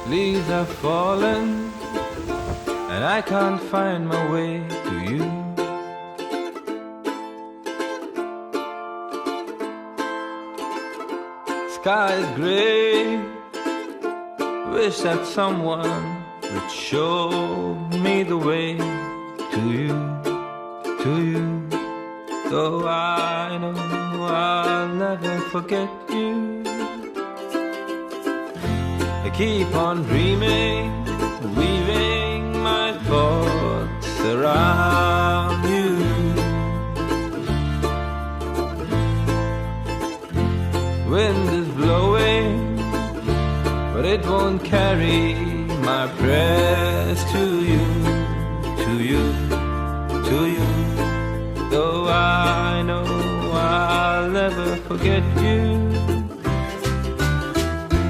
Leaves are falling, and I can't find my way to you. Sky is gray, wish that someone would show me the way to you, to you. Though I know I'll never forget you, I keep on dreaming, weaving my thoughts around you. Wind is blowing, but it won't carry my prayers to you, to you, to you. Though I know I'll never forget you.